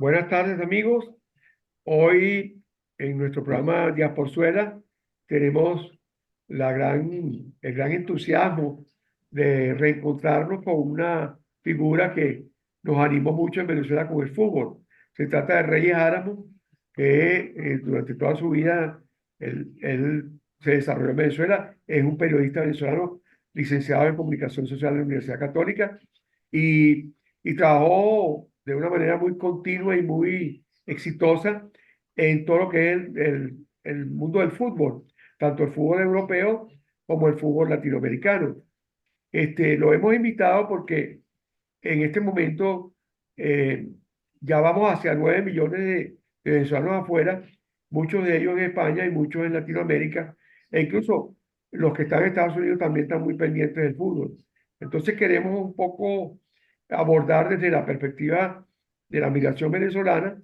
Buenas tardes, amigos. Hoy en nuestro programa Diasporzuela tenemos el gran entusiasmo de reencontrarnos con una figura que nos animó mucho en Venezuela con el fútbol. Se trata de Reyes Álamo, que durante toda su vida él se desarrolló en Venezuela. Es un periodista venezolano licenciado en Comunicación Social en la Universidad Católica y, y trabajó de una manera muy continua y muy exitosa en todo lo que es el mundo del fútbol, tanto el fútbol europeo como el fútbol latinoamericano. Lo hemos invitado porque en este momento eh, ya vamos hacia 9 millones de venezolanos afuera, muchos de ellos en España y muchos en Latinoamérica, e incluso los que están en Estados Unidos también están muy pendientes del fútbol. Entonces queremos un poco abordar desde la perspectiva de la migración venezolana.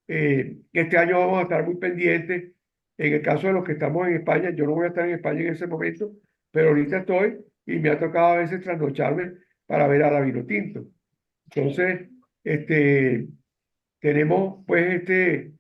Este año vamos a estar muy pendientes. En el caso de los que estamos en España, yo no voy a estar en España en ese momento, pero ahorita estoy y me ha tocado a veces trasnocharme para ver a la Vinotinto. Entonces, este, tenemos pues este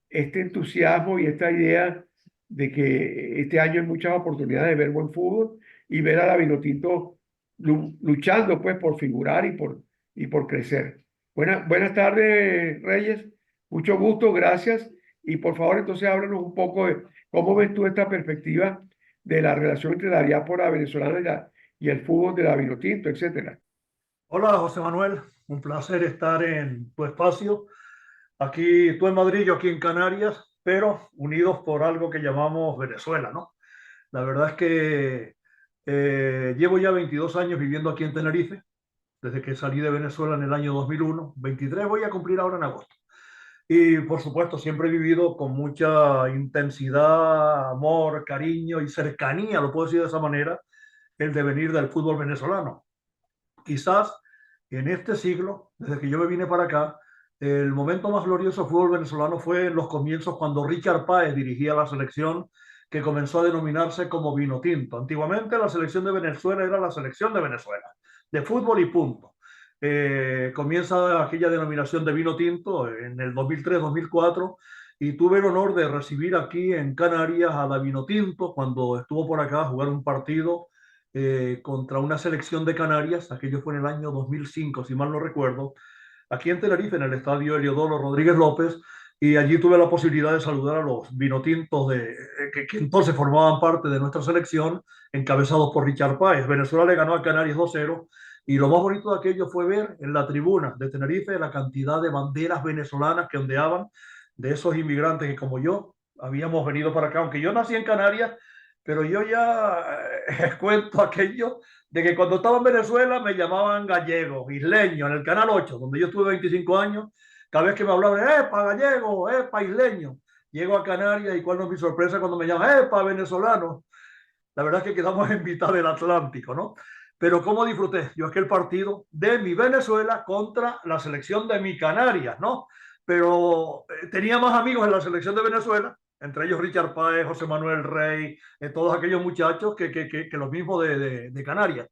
entusiasmo y esta idea de que este año hay muchas oportunidades de ver buen fútbol y ver a la Vinotinto luchando pues por figurar y por crecer. Buenas tardes, Reyes. Mucho gusto, gracias. Y por favor, entonces háblanos un poco de cómo ves tú esta perspectiva de la relación entre la diáspora venezolana y el fútbol de la Vinotinto, etcétera. Hola José Manuel, un placer estar en tu espacio. Aquí tú en Madrid, yo aquí en Canarias, pero unidos por algo que llamamos Venezuela, ¿no? La verdad es que llevo ya 22 años viviendo aquí en Tenerife, desde que salí de Venezuela en el año 2001. 23 voy a cumplir ahora en agosto. Y por supuesto, siempre he vivido con mucha intensidad, amor, cariño y cercanía, lo puedo decir de esa manera, el devenir del fútbol venezolano. Quizás en este siglo, desde que yo me vine para acá, el momento más glorioso del fútbol venezolano fue en los comienzos cuando Richard Páez dirigía la selección que comenzó a denominarse como Vinotinto. Antiguamente la selección de Venezuela era la selección de Venezuela, de fútbol y punto. Comienza aquella denominación de Vinotinto en el 2003-2004 y tuve el honor de recibir aquí en Canarias a la Vinotinto cuando estuvo por acá a jugar un partido contra una selección de Canarias, aquello fue en el año 2005, si mal no recuerdo, aquí en Tenerife, en el estadio Heliodoro Rodríguez López, y allí tuve la posibilidad de saludar a los vinotintos que entonces formaban parte de nuestra selección, encabezados por Richard Páez. Venezuela le ganó a Canarias 2-0, y lo más bonito de aquello fue ver en la tribuna de Tenerife la cantidad de banderas venezolanas que ondeaban de esos inmigrantes que, como yo, habíamos venido para acá, aunque yo nací en Canarias, pero yo ya cuento aquello de que cuando estaba en Venezuela me llamaban gallego, isleño, en el Canal 8, donde yo estuve 25 años, cada vez que me hablaban, ¡epa, gallego! ¡Epa, isleño! Llego a Canarias y cuál no es mi sorpresa cuando me llaman, ¡epa, venezolano! La verdad es que quedamos en mitad del Atlántico, ¿no? Pero cómo disfruté yo aquel partido de mi Venezuela contra la selección de mi Canarias, ¿no? Pero tenía más amigos en la selección de Venezuela, entre ellos Richard Páez, José Manuel Rey, todos aquellos muchachos que los mismos de Canarias.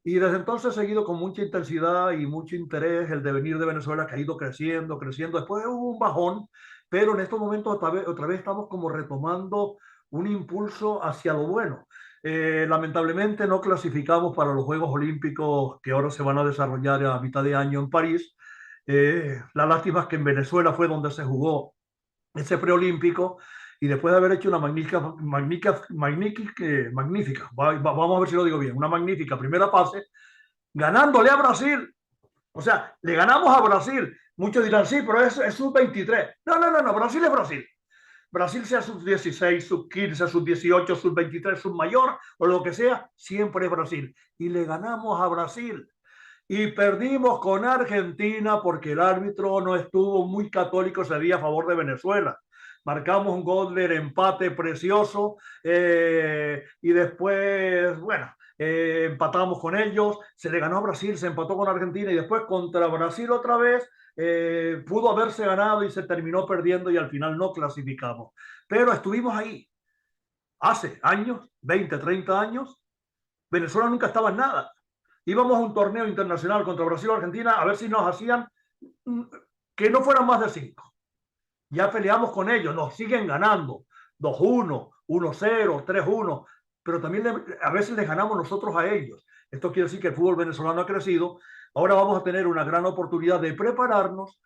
Y desde entonces he seguido con mucha intensidad y mucho interés el devenir de Venezuela, que ha ido creciendo, creciendo. Después hubo un bajón, pero en estos momentos otra vez estamos como retomando un impulso hacia lo bueno. Lamentablemente no clasificamos para los Juegos Olímpicos que ahora se van a desarrollar a mitad de año en París. La lástima es que en Venezuela fue donde se jugó ese preolímpico y después de haber hecho una vamos a ver si lo digo bien, una magnífica primera fase, ganándole a Brasil. O sea, le ganamos a Brasil. Muchos dirán, sí, pero es sub-23. No, Brasil es Brasil. Brasil sea sub-16, sub-15, sub-18, sub-23, sub-mayor o lo que sea, siempre es Brasil. Y le ganamos a Brasil. Y perdimos con Argentina porque el árbitro no estuvo muy católico ese día a favor de Venezuela. Marcamos un gol de empate precioso y después, bueno, empatamos con ellos, se le ganó a Brasil, se empató con Argentina y después contra Brasil otra vez pudo haberse ganado y se terminó perdiendo y al final no clasificamos. Pero estuvimos ahí hace años, 20, 30 años, Venezuela nunca estaba en nada. Íbamos a un torneo internacional contra Brasil o Argentina a ver si nos hacían que no fueran más de 5. Ya peleamos con ellos, nos siguen ganando 2-1, 1-0, 3-1, pero también a veces les ganamos nosotros a ellos. Esto quiere decir que el fútbol venezolano ha crecido. Ahora vamos a tener una gran oportunidad de prepararnos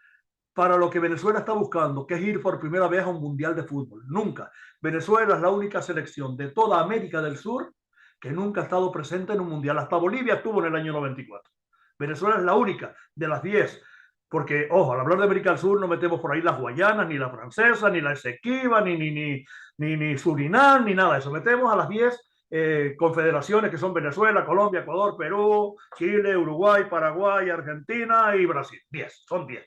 para lo que Venezuela está buscando, que es ir por primera vez a un mundial de fútbol. Nunca. Venezuela es la única selección de toda América del Sur que nunca ha estado presente en un mundial. Hasta Bolivia estuvo en el año 94. Venezuela es la única de las 10, porque, ojo, al hablar de América del Sur no metemos por ahí las guayanas, ni la francesa, ni la Esequiba, ni Surinam, ni nada de eso. Metemos a las 10 confederaciones que son Venezuela, Colombia, Ecuador, Perú, Chile, Uruguay, Paraguay, Argentina y Brasil. 10, son 10.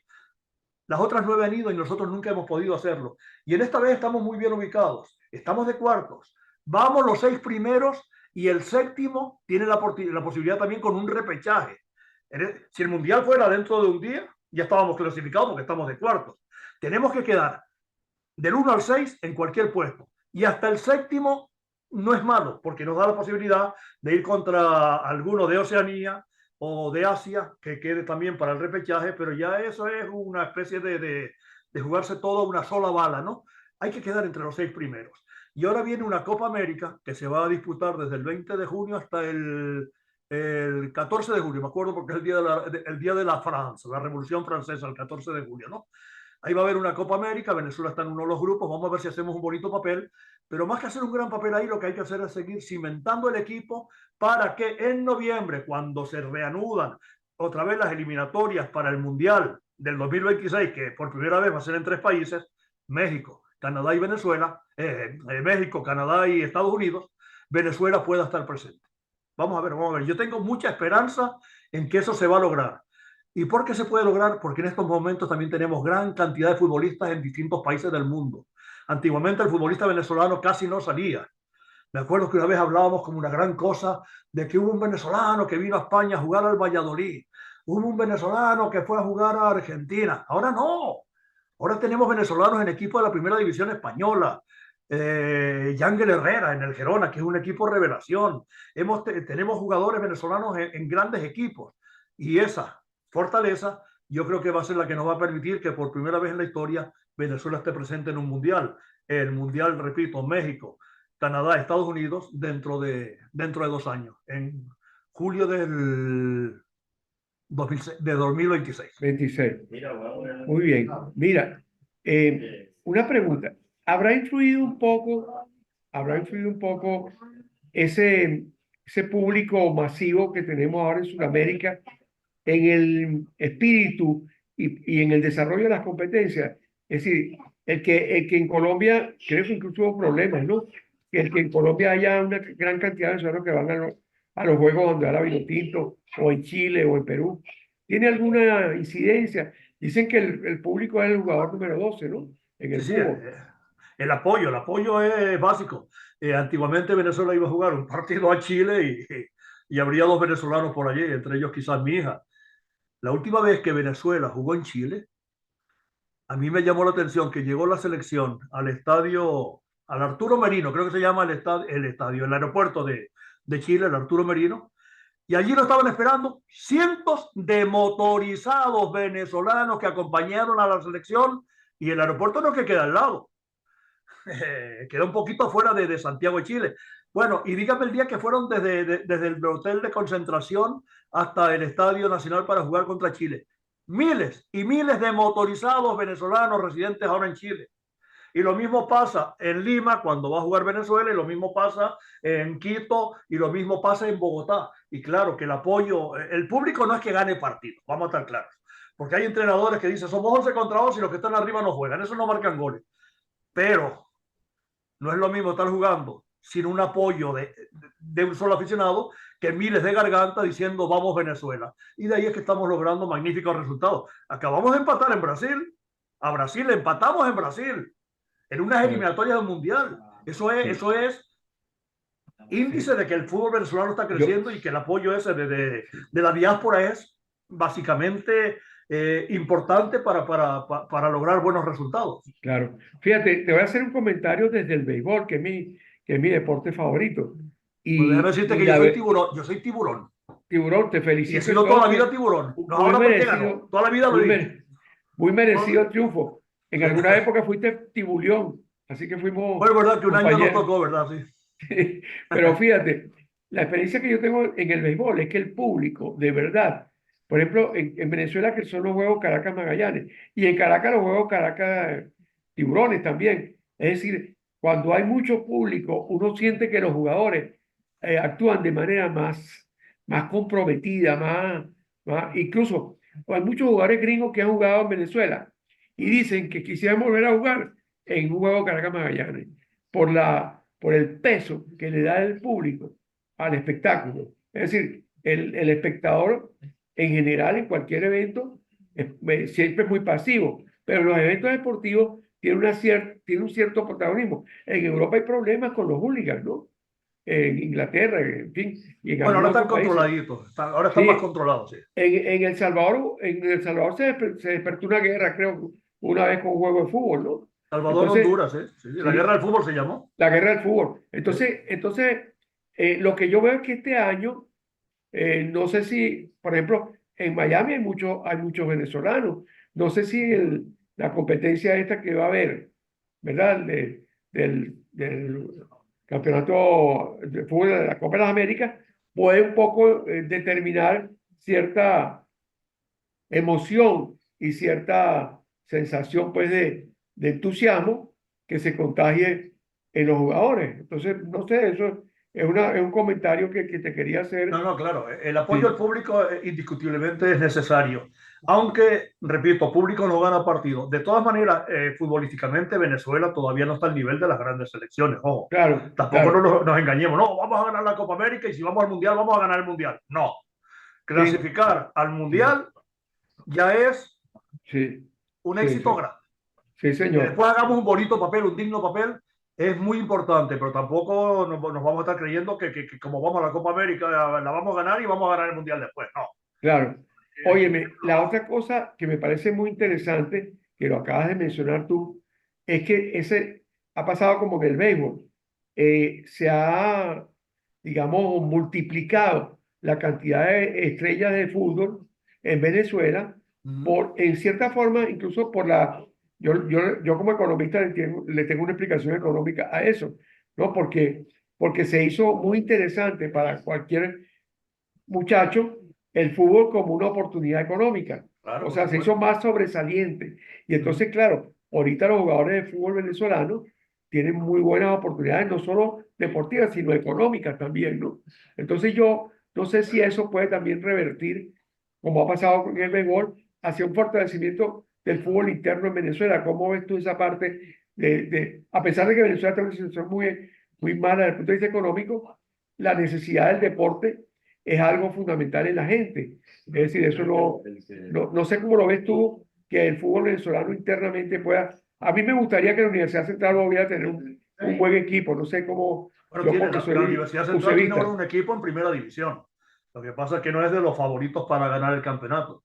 Las otras 9 han ido y nosotros nunca hemos podido hacerlo. Y en esta vez estamos muy bien ubicados. Estamos de cuartos. Vamos los 6 primeros y el séptimo tiene la posibilidad también con un repechaje. Si el mundial fuera dentro de un día, ya estábamos clasificados porque estamos de cuartos. Tenemos que quedar del 1 al 6 en cualquier puesto. Y hasta el séptimo no es malo, porque nos da la posibilidad de ir contra alguno de Oceanía o de Asia, que quede también para el repechaje, pero ya eso es una especie de jugarse todo a una sola bala, ¿no? Hay que quedar entre los 6 primeros. Y ahora viene una Copa América que se va a disputar desde el 20 de junio hasta el 14 de julio, me acuerdo porque es el día de la Francia, la Revolución Francesa, el 14 de julio, ¿no? Ahí va a haber una Copa América, Venezuela está en uno de los grupos, vamos a ver si hacemos un bonito papel, pero más que hacer un gran papel ahí, lo que hay que hacer es seguir cimentando el equipo para que en noviembre, cuando se reanudan otra vez las eliminatorias para el Mundial del 2026, que por primera vez va a ser en 3 países, México, Canadá y Venezuela, México, Canadá y Estados Unidos, Venezuela pueda estar presente. Vamos a ver, vamos a ver. Yo tengo mucha esperanza en que eso se va a lograr. ¿Y por qué se puede lograr? Porque en estos momentos también tenemos gran cantidad de futbolistas en distintos países del mundo. Antiguamente el futbolista venezolano casi no salía. Me acuerdo que una vez hablábamos como una gran cosa de que hubo un venezolano que vino a España a jugar al Valladolid. Hubo un venezolano que fue a jugar a Argentina. Ahora no. Ahora tenemos venezolanos en equipos de la primera división española. Yangel Herrera en el Gerona, que es un equipo revelación. Tenemos jugadores venezolanos en grandes equipos. Y esa fortaleza yo creo que va a ser la que nos va a permitir que por primera vez en la historia Venezuela esté presente en un mundial. El mundial, repito, México, Canadá, Estados Unidos, dentro de 2 años, en julio del 2026. 26. Muy bien. Mira, una pregunta. ¿Habrá influido un poco ese público masivo que tenemos ahora en Sudamérica en el espíritu y en el desarrollo de las competencias? Es decir, el que en Colombia, creo que incluso hubo problemas, ¿no? El que en Colombia haya una gran cantidad de venezolanos que van a los juegos donde va la Vinotinto, o en Chile o en Perú. ¿Tiene alguna incidencia? Dicen que el público es el jugador número 12, ¿no? En el fútbol. El apoyo es básico. Antiguamente Venezuela iba a jugar un partido a Chile y habría 2 venezolanos por allí, entre ellos quizás mi hija. La última vez que Venezuela jugó en Chile, a mí me llamó la atención que llegó la selección al estadio, al Arturo Merino, creo que se llama el aeropuerto de Chile, el Arturo Merino, y allí lo estaban esperando cientos de motorizados venezolanos que acompañaron a la selección, y el aeropuerto no es que queda al lado, queda un poquito afuera de Santiago de Chile. Bueno, y dígame el día que fueron desde el hotel de concentración hasta el Estadio Nacional para jugar contra Chile. Miles y miles de motorizados venezolanos residentes ahora en Chile. Y lo mismo pasa en Lima cuando va a jugar Venezuela, y lo mismo pasa en Quito, y lo mismo pasa en Bogotá. Y claro que el apoyo, el público no es que gane partido, vamos a estar claros. Porque hay entrenadores que dicen, somos 11 contra 11 y los que están arriba no juegan, eso no marcan goles. Pero no es lo mismo estar jugando sin un apoyo de un solo aficionado que miles de gargantas diciendo vamos Venezuela. Y de ahí es que estamos logrando magníficos resultados. Acabamos de empatar en Brasil. A Brasil le empatamos en Brasil. En unas eliminatorias del Mundial. Eso es índice de que el fútbol venezolano está creciendo y que el apoyo ese de la diáspora es básicamente importante para lograr buenos resultados. Claro. Fíjate, te voy a hacer un comentario desde el béisbol, que es mi deporte favorito. Y, pues déjame decirte que yo soy tiburón. Tiburón, te felicito. Y he sido toda la vida tiburón. No, ahora porque ganó. Toda la vida lo dije. muy merecido Bueno, el triunfo. En alguna época fuiste tibulión, así que fuimos bueno, verdad que un año nos compañeros. tocó, ¿verdad? Sí. Pero fíjate, la experiencia que yo tengo en el béisbol es que el público, de verdad, por ejemplo, en Venezuela que son los Juegos Caracas-Magallanes y en Caracas los Juegos Caracas-Tiburones también. Es decir, cuando hay mucho público, uno siente que los jugadores actúan de manera más comprometida, incluso hay muchos jugadores gringos que han jugado en Venezuela y dicen que quisieran volver a jugar en un juego Caracas-Magallanes por el peso que le da el público al espectáculo. Es decir, el espectador en general en cualquier evento siempre es muy pasivo, pero los eventos deportivos tienen un cierto protagonismo. En Europa hay problemas con los hooligans, ¿no? En Inglaterra, en fin, y en Bueno, ahora algunos están otros países. controladitos, ahora están más Sí, controlados, sí. en El Salvador se despertó una guerra, creo, una vez con un juego de fútbol, ¿no? Salvador, Entonces, Honduras, ¿eh? Sí, sí, la guerra sí, del fútbol se llamó. la guerra del fútbol. Sí. Entonces, lo que yo veo es que este año, no sé si, por ejemplo, en Miami hay muchos venezolanos. No sé si la competencia esta que va a haber, ¿verdad? Del campeonato de fútbol de la Copa de las Américas, puede un poco determinar cierta emoción y cierta sensación pues de entusiasmo que se contagie en los jugadores. Entonces, no sé, eso es un comentario que te quería No, hacer. no, claro, el apoyo al Sí, público indiscutiblemente es necesario. Aunque, repito, público no gana partido. De todas maneras, futbolísticamente Venezuela todavía no está al nivel de las grandes selecciones. Ojo, claro, tampoco claro. nos engañemos. No, vamos a ganar la Copa América y si vamos al Mundial, vamos a ganar el Mundial. No, Sí, clasificar al sí, Mundial ya es sí, un sí, éxito sí, grande. sí, Que señor. después hagamos un bonito papel, un digno papel, es muy importante, pero tampoco nos vamos a estar creyendo que como vamos a la Copa América la vamos a ganar y vamos a ganar el Mundial después. No. Claro. Óyeme, la otra cosa que me parece muy interesante, que lo acabas de mencionar tú, es que ese ha pasado como en el béisbol. Se ha, digamos, multiplicado la cantidad de estrellas de fútbol en Venezuela, Uh-huh. en cierta forma, incluso por la... Yo como economista le tengo una explicación económica a eso, ¿no? Porque se hizo muy interesante para cualquier muchacho el fútbol como una oportunidad económica. Claro, O por sea, se hizo supuesto. más sobresaliente. Y Uh-huh. entonces, claro, ahorita los jugadores de fútbol venezolanos tienen muy buenas oportunidades, no solo deportivas, sino económicas también, ¿no? Entonces yo no sé si eso puede también revertir, como ha pasado con el béisbol, hacia un fortalecimiento del fútbol interno en Venezuela. ¿Cómo ves tú esa parte a pesar de que Venezuela está en una situación muy mala desde el punto de vista económico, la necesidad del deporte es algo fundamental en la gente? Es decir, eso no sé cómo lo ves tú, que el fútbol venezolano internamente pueda... A mí me gustaría que la Universidad Central volviera a tener un buen equipo, no sé cómo, Bueno, yo tiene porque la soy Universidad Central tiene ahora usevista. un equipo en primera división. Lo que pasa es que no es de los favoritos para ganar el campeonato.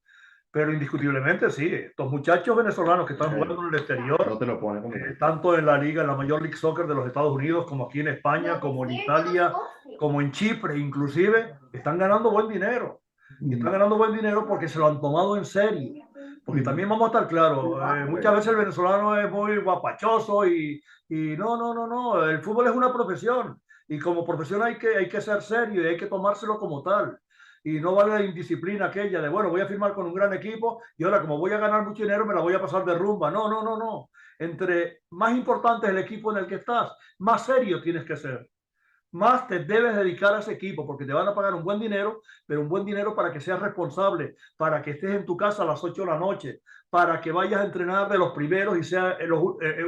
Pero indiscutiblemente sí, estos muchachos venezolanos que están jugando en el exterior, No te lo pone como tanto en la liga, en la Major League Soccer de los Estados Unidos, como aquí en España, como en Italia, como en Chipre, inclusive, están ganando buen dinero. Y están Mm, ganando buen dinero porque se lo han tomado en serio. Porque también mm, vamos a estar claros, muchas veces el venezolano es muy guapachoso y no, no, no, no, el fútbol es una profesión. Y como profesión hay que ser serio y hay que tomárselo como tal. Y no vale la indisciplina aquella de, bueno, voy a firmar con un gran equipo y ahora como voy a ganar mucho dinero me la voy a pasar de rumba. No, no, no, no. Entre más importante es el equipo en el que estás, más serio tienes que ser, más te debes dedicar a ese equipo porque te van a pagar un buen dinero, pero un buen dinero para que seas responsable, para que estés en tu casa a las 8 de la noche, para que vayas a entrenar de los primeros y sea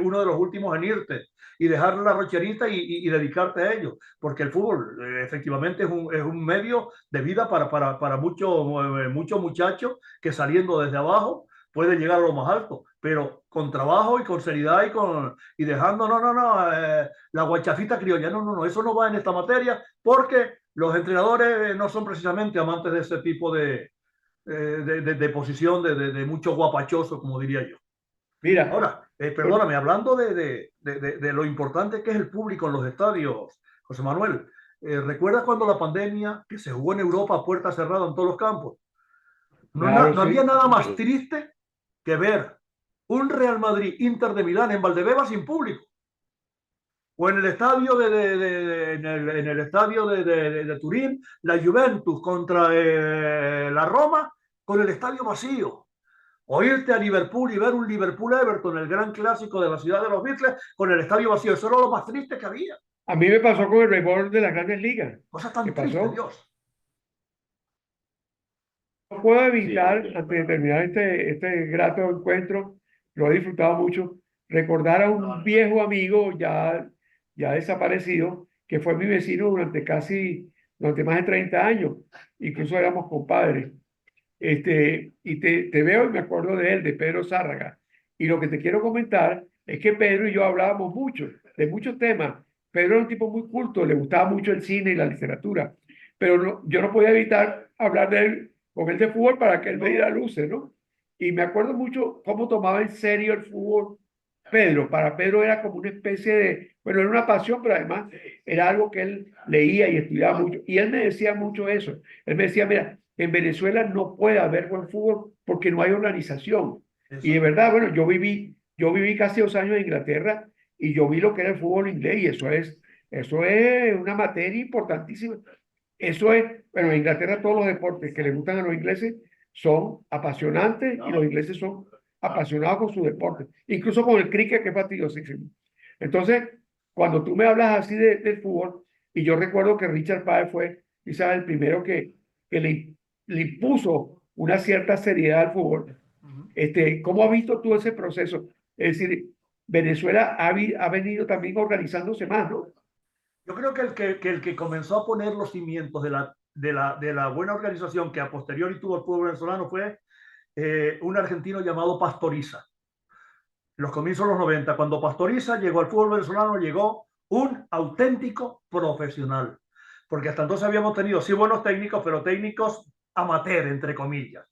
uno de los últimos en irte y dejar la rocherita y dedicarte a ello, porque el fútbol efectivamente es un medio de vida para muchos muchachos que saliendo desde abajo pueden llegar a lo más alto, pero con trabajo y con seriedad y dejando, no, no, no, la guachafita criolla. No, no, no, eso no va en esta materia porque los entrenadores no son precisamente amantes de ese tipo de posición, de mucho guapachoso, como diría yo. Mira, Ahora, perdóname, hablando de lo importante que es el público en los estadios, José Manuel, ¿recuerdas cuando la pandemia que se jugó en Europa a puerta cerrada en todos los campos? No, claro, no había sí. nada más triste que ver un Real Madrid-Inter de Milán en Valdebeba sin público. O en el estadio en el estadio de Turín, la Juventus contra la Roma con el estadio vacío. O irte a Liverpool y ver un Liverpool-Everton, el gran clásico de la ciudad de los Beatles, con el estadio vacío. Eso era lo más triste que había. A mí me pasó con el béisbol de las Grandes Ligas. Cosa tan ¿Qué triste, pasó? Dios. No puedo evitar, antes de terminar este grato encuentro, lo he disfrutado mucho, recordar a un viejo amigo ya desaparecido, que fue mi vecino durante más de 30 años. Incluso éramos compadres. Y te veo y me acuerdo de él, de Pedro Zárraga. Y lo que te quiero comentar es que Pedro y yo hablábamos mucho, de muchos temas. Pedro era un tipo muy culto, le gustaba mucho el cine y la literatura, pero yo no podía evitar hablar de él, con él de fútbol para que él me diera luces, ¿no? Y me acuerdo mucho cómo tomaba en serio el fútbol Pedro. Para Pedro era como una especie de, bueno, era una pasión, pero además era algo que él leía y estudiaba mucho. Y él me decía mucho eso. Él me decía, mira, en Venezuela no puede haber buen fútbol porque no hay organización. Y de verdad, bueno, yo viví casi 2 años en Inglaterra y yo vi lo que era el fútbol inglés y eso es una materia importantísima. Eso es, bueno, en Inglaterra todos los deportes que les gustan a los ingleses son apasionantes y los ingleses son apasionados con su deporte, incluso con el cricket, que es fastidiosísimo. Entonces, cuando tú me hablas así del fútbol, y yo recuerdo que Richard Páez fue quizás el primero que le impuso una cierta seriedad al fútbol. ¿Cómo has visto tú ese proceso? Es decir, Venezuela ha venido también organizándose más, ¿no? Yo creo que el que comenzó a poner los cimientos de la buena organización que a posteriori tuvo el pueblo venezolano fue un argentino llamado Pastoriza. En los comienzos de los 90, cuando Pastoriza llegó al fútbol venezolano, llegó un auténtico profesional. Porque hasta entonces habíamos tenido, sí, buenos técnicos, pero técnicos amateur, entre comillas.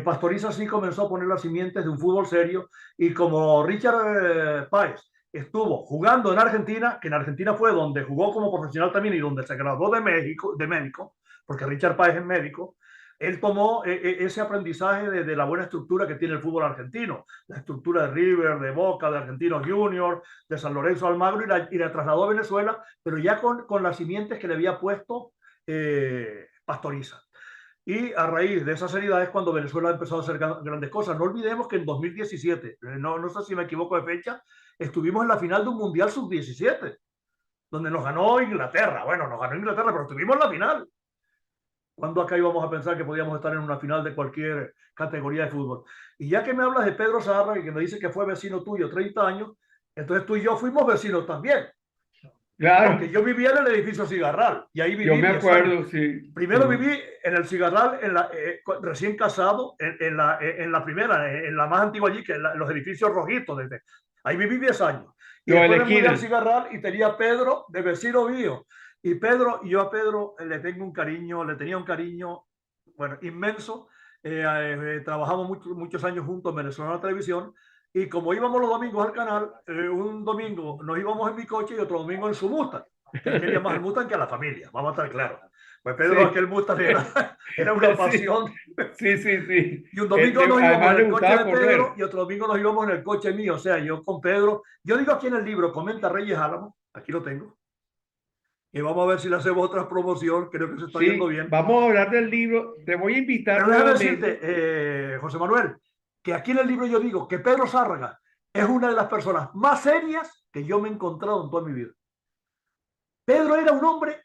Pastoriza sí comenzó a poner las simientes de un fútbol serio y como Richard Páez estuvo jugando en Argentina, que en Argentina fue donde jugó como profesional también y donde se graduó de médico, porque Richard Páez es médico, él tomó ese aprendizaje de la buena estructura que tiene el fútbol argentino, la estructura de River, de Boca, de Argentinos Juniors, de San Lorenzo Almagro, y la trasladó a Venezuela, pero ya con las simientes que le había puesto Pastoriza. Y a raíz de esa seriedad es cuando Venezuela ha empezado a hacer grandes cosas. No olvidemos que en 2017, no sé si me equivoco de fecha, estuvimos en la final de un Mundial Sub-17, donde nos ganó Inglaterra. Bueno, nos ganó Inglaterra, pero estuvimos en la final. ¿Cuándo acá íbamos a pensar que podíamos estar en una final de cualquier categoría de fútbol? Y ya que me hablas de Pedro Zarra y que me dice que fue vecino tuyo 30 años, entonces tú y yo fuimos vecinos también. Claro. Porque yo vivía en el edificio Cigarral y ahí viví Yo me 10 acuerdo, años. sí. Primero viví en el Cigarral, recién casado, en la primera, en la más antigua allí, que los edificios rojitos. Ahí viví 10 años. Y Lo de la después me mudé al esquina. Cigarral y tenía a Pedro de vecino mío. Y yo a Pedro le tenía un cariño, bueno, inmenso. Trabajamos muchos años juntos en Venezuela Televisión. Y como íbamos los domingos al canal, un domingo nos íbamos en mi coche y otro domingo en su Mustang. Que él quería más el Mustang que a la familia, vamos a estar claros. Pues Pedro, Sí. aquel Mustang era una pasión. Sí, sí, sí. Y un domingo nos íbamos en el coche de correr. Pedro y otro domingo nos íbamos en el coche mío. O sea, yo con Pedro, yo digo aquí en el libro, comenta Reyes Álamo, aquí lo tengo. Y vamos a ver si le hacemos otra promoción, creo que se está yendo Sí, bien. vamos a hablar del libro. Te voy a invitar Pero déjame nuevamente. decirte, José Manuel, que aquí en el libro yo digo que Pedro Zárraga es una de las personas más serias que yo me he encontrado en toda mi vida. Pedro era un hombre,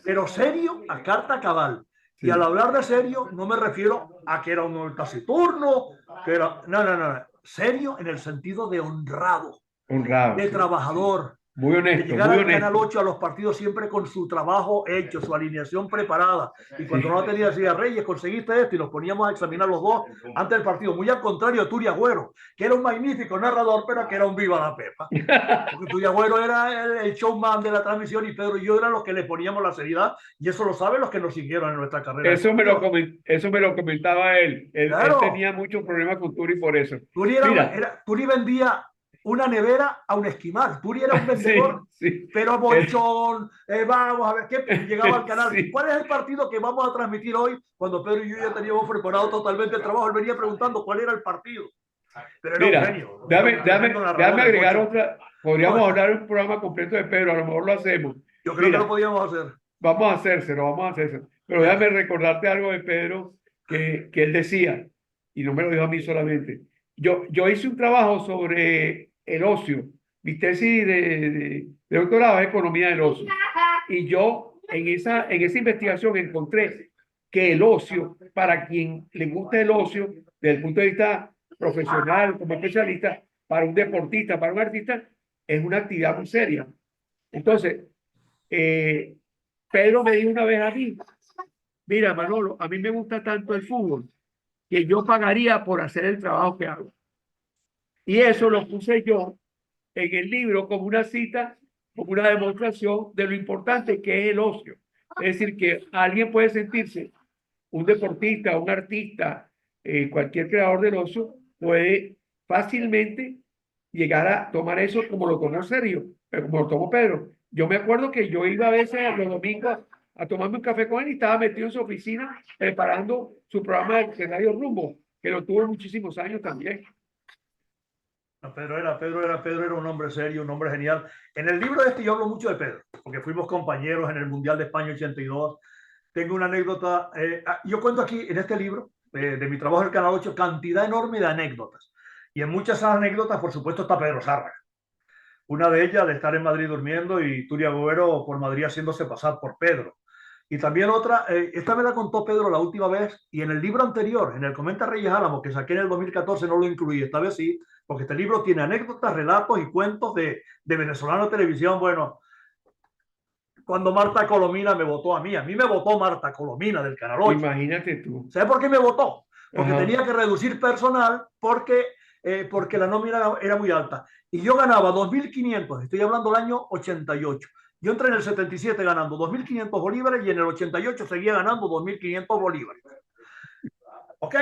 pero serio a carta cabal. Sí. Y al hablar de serio, no me refiero a que era un taciturno, que era, no, serio en el sentido de honrado, de trabajador. Muy honesto, de llegar muy al honesto. Canal 8 a los partidos siempre con su trabajo hecho, su alineación preparada. Y cuando no tenía, decía, Reyes, conseguiste esto, y nos poníamos a examinar los dos antes del partido. Muy al contrario de Turi Agüero, que era un magnífico narrador, pero que era un viva la pepa. Porque Turi Agüero era el showman de la transmisión y Pedro y yo eran los que le poníamos la seriedad. Y eso lo saben los que nos siguieron en nuestra carrera. Eso me lo comentaba él. Claro. Él tenía muchos problemas con Turi por eso. Turi vendía una nevera a un esquimal. Turi era un vendedor, sí. Pero bolchón, vamos a ver, ¿qué? Llegaba al canal. Sí. ¿Cuál es el partido que vamos a transmitir hoy? Cuando Pedro y yo ya teníamos preparado totalmente el trabajo, él venía preguntando cuál era el partido. Pero era un Mira, genio, déjame, tremendo déjame narrador el agregar Pocho. otra. Podríamos hablar un programa completo de Pedro, a lo mejor lo hacemos. Yo creo que lo Mira, podíamos hacer. vamos a hacérselo. Pero Venga. déjame recordarte algo de Pedro que él decía, y no me lo dijo a mí solamente. Yo hice un trabajo sobre el ocio. Mi tesis de doctorado es economía del ocio. Y yo en esa investigación encontré que el ocio, para quien le gusta el ocio, desde el punto de vista profesional, como especialista, para un deportista, para un artista, es una actividad muy seria. Entonces, eh, Pedro me dijo una vez a mí, mira, Manolo, a mí me gusta tanto el fútbol que yo pagaría por hacer el trabajo que hago. Y eso lo puse yo en el libro como una cita, como una demostración de lo importante que es el ocio. Es decir, que alguien puede sentirse, un deportista, un artista, cualquier creador del ocio, puede fácilmente llegar a tomar eso como lo tomó serio, como lo tomó Pedro. Yo me acuerdo que yo iba a veces a los domingos a tomarme un café con él y estaba metido en su oficina preparando su programa de Radio Rumbo, que lo tuvo muchísimos años también. Pedro era un hombre serio, un hombre genial. En el libro este yo hablo mucho de Pedro, porque fuimos compañeros en el Mundial de España 82. Tengo una anécdota, yo cuento aquí en este libro de mi trabajo en el Canal 8 cantidad enorme de anécdotas. Y en muchas anécdotas, por supuesto, está Pedro Zárraga. Una de ellas de estar en Madrid durmiendo y Turia Agüero por Madrid haciéndose pasar por Pedro. Y también otra, esta me la contó Pedro la última vez y en el libro anterior, en el Comenta Reyes Álamos, que saqué en el 2014, no lo incluí, esta vez sí, porque este libro tiene anécdotas, relatos y cuentos de venezolano de televisión. Bueno, cuando Marta Colomina me votó a mí me votó Marta Colomina del Canal 8. Imagínate tú. ¿Sabes por qué me votó? Porque Ajá. tenía que reducir personal porque la nómina era muy alta. Y yo ganaba 2.500, estoy hablando del año 88. Yo entré en el 77 ganando 2.500 bolívares y en el 88 seguía ganando 2.500 bolívares. ¿Ok?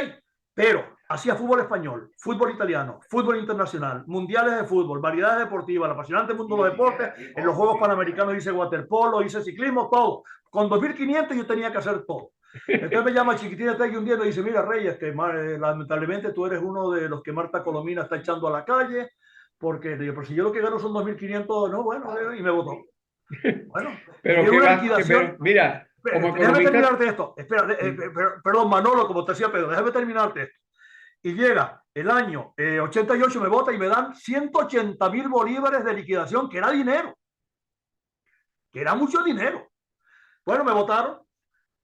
Pero hacía fútbol español, fútbol italiano, fútbol internacional, mundiales de fútbol, variedades deportivas, el apasionante mundo de los deportes. En los Juegos Panamericanos hice waterpolo, hice ciclismo, todo. Con 2.500 yo tenía que hacer todo. Entonces me llama Chiquitín Tegui un día y me dice, mira Reyes, que lamentablemente tú eres uno de los que Marta Colomina está echando a la calle, porque digo, pero si yo lo que gano son 2.500, no, bueno, y me votó. Bueno, me Pero dieron que una va, liquidación. mira, como Déjame economista, terminarte esto. Espera, perdón, Manolo, como te decía Pedro, déjame terminarte esto. Y llega el año 88, me vota y me dan 180.000 bolívares de liquidación, que era dinero, que era mucho dinero. Bueno, me votaron.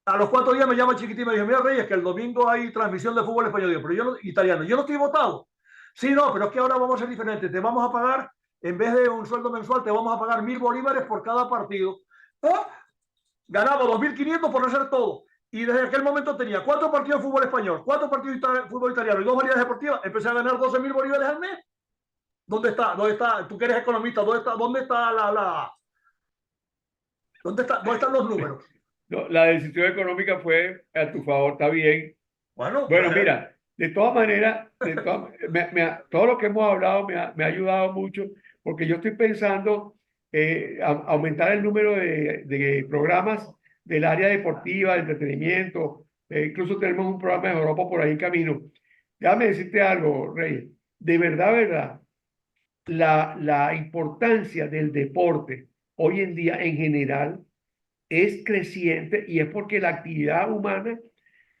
A los 4 días me llama Chiquitín y me dijo, mira Reyes, que el domingo hay transmisión de fútbol español. Digo, pero yo no, italiano, yo no estoy votado. Sí, no, pero es que ahora vamos a ser diferentes. Te vamos a pagar, en vez de un sueldo mensual, te vamos a pagar 1.000 bolívares por cada partido. ¿Ah? Ganaba 2.500 por hacer todo. Y desde aquel momento tenía 4 partidos de fútbol español, 4 partidos de fútbol italiano y 2 variedades deportivas. Empecé a ganar 12.000 bolívares al mes. ¿Dónde está? ¿Dónde está? Tú que eres economista, ¿dónde está ¿dónde están los números? no, la decisión económica fue a tu favor, está bien. Bueno, Bueno, mira, de todas maneras, todo lo que hemos hablado me ha ayudado mucho, porque yo estoy pensando aumentar el número de programas del área deportiva, de entretenimiento. Incluso tenemos un programa de Europa por ahí en camino. Déjame decirte algo, Rey. De verdad, la importancia del deporte hoy en día en general es creciente y es porque la actividad humana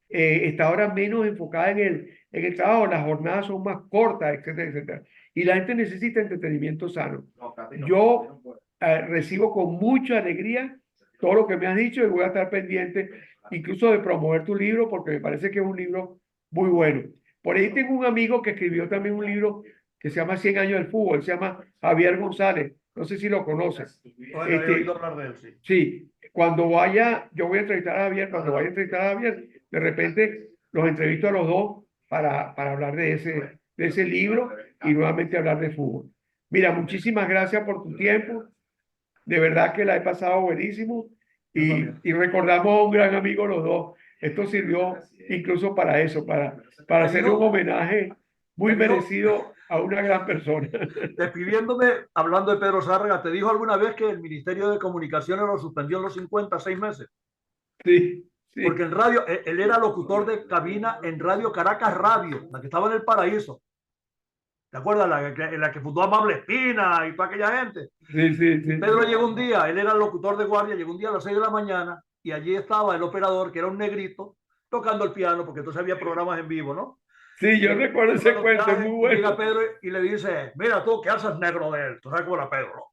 está ahora menos enfocada en el trabajo, las jornadas son más cortas, etcétera, etcétera. Y la gente necesita entretenimiento sano. Yo recibo con mucha alegría todo lo que me has dicho y voy a estar pendiente incluso de promover tu libro porque me parece que es un libro muy bueno. Por ahí tengo un amigo que escribió también un libro que se llama 100 años del fútbol, se llama Javier González. No sé si lo conoces. Bueno, he oído hablar de él, sí. Sí, cuando vaya, yo voy a entrevistar a Javier, cuando vaya a entrevistar a Javier, de repente los entrevisto a los dos para hablar de ese libro y nuevamente hablar de fútbol. Mira, muchísimas gracias por tu tiempo. De verdad que la he pasado buenísimo y recordamos a un gran amigo los dos. Esto sirvió incluso para eso, para hacer un homenaje muy merecido a una gran persona. Despidiéndome, hablando de Pedro Zárraga, ¿te dijo alguna vez que el Ministerio de Comunicaciones lo suspendió en los 56 meses? Sí, Porque sí. en radio, él era locutor de cabina en Radio Caracas Radio, la que estaba en el Paraíso. ¿Te acuerdas? En la que fundó Amable Espina y toda aquella gente. Sí, sí, sí. Pedro llegó un día, él era el locutor de guardia, llegó un día a las 6 de la mañana y allí estaba el operador, que era un negrito, tocando el piano, porque entonces había programas en vivo, ¿no? Sí, yo Y recuerdo ese cuando cuento, es muy y llega bueno. Pedro y le dice, mira tú, ¿qué haces, negro de él? Tú sabes cómo era Pedro, ¿no?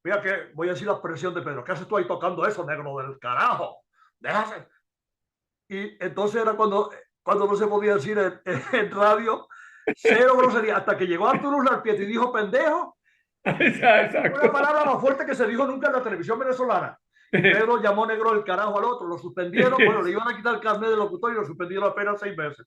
Mira que, voy a decir la expresión de Pedro, ¿qué haces tú ahí tocando eso, negro del carajo? Déjase. Y entonces era cuando no se podía decir en radio, cero grosería, hasta que llegó Arturo Larpiet y dijo pendejo, una Exacto. palabra más fuerte que se dijo nunca en la televisión venezolana. Y Pedro llamó negro del carajo al otro, lo suspendieron, bueno, le iban a quitar el carnet de locutor y lo suspendieron apenas 6 meses.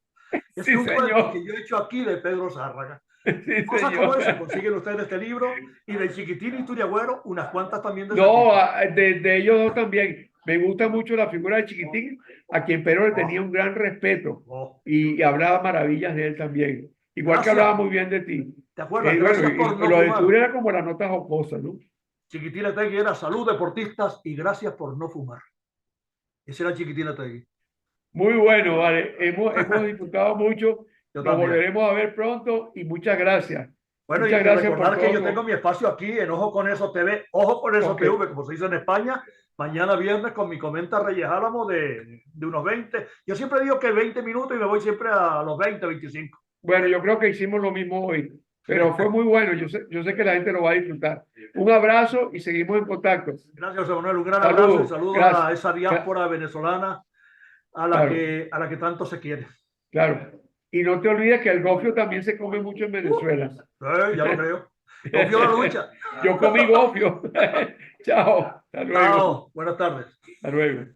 Ese Sí, es un cuento que señor. yo he hecho aquí de Pedro Zárraga. Sí, Cosas como señor. esa consiguen ustedes este libro y del Chiquitín y Turiagüero, unas cuantas también de ese No, tipo. de ellos dos también. Me gusta mucho la figura de Chiquitín, a quien Pedro le tenía Oh, un gran respeto oh. y hablaba maravillas de él también. Igual que Gracias, hablaba muy bien de ti. ¿te acuerdas? Bueno, Gracias por y no lo de tú fumar. era como la nota jocosa, ¿no? Chiquitín Etegui era salud deportistas y gracias por no fumar. Ese era Chiquitín Etegui. Muy bueno, vale. Hemos disfrutado mucho. Yo Nos también. volveremos a ver pronto y muchas gracias. Bueno, Muchas y gracias por recordar que todo. yo tengo mi espacio aquí en Ojo con Eso TV, Ojo con Eso Ok. TV, como se dice en España, mañana viernes con mi comenta Reyes Álamo de unos 20. Yo siempre digo que 20 minutos y me voy siempre a los 20, 25. Bueno, yo creo que hicimos lo mismo hoy, pero fue muy bueno. Yo sé que la gente lo va a disfrutar. Un abrazo y seguimos en contacto. Gracias, José Manuel. Un gran abrazo y Saludos. saludos Gracias. a esa diáspora venezolana Claro, a la que tanto se quiere. claro. Y no te olvides que el gofio también se come mucho en Venezuela. Ya lo creo. Confío en la lucha. Yo comí gofio. Chao. Hasta luego. Chao. Buenas tardes. Hasta luego.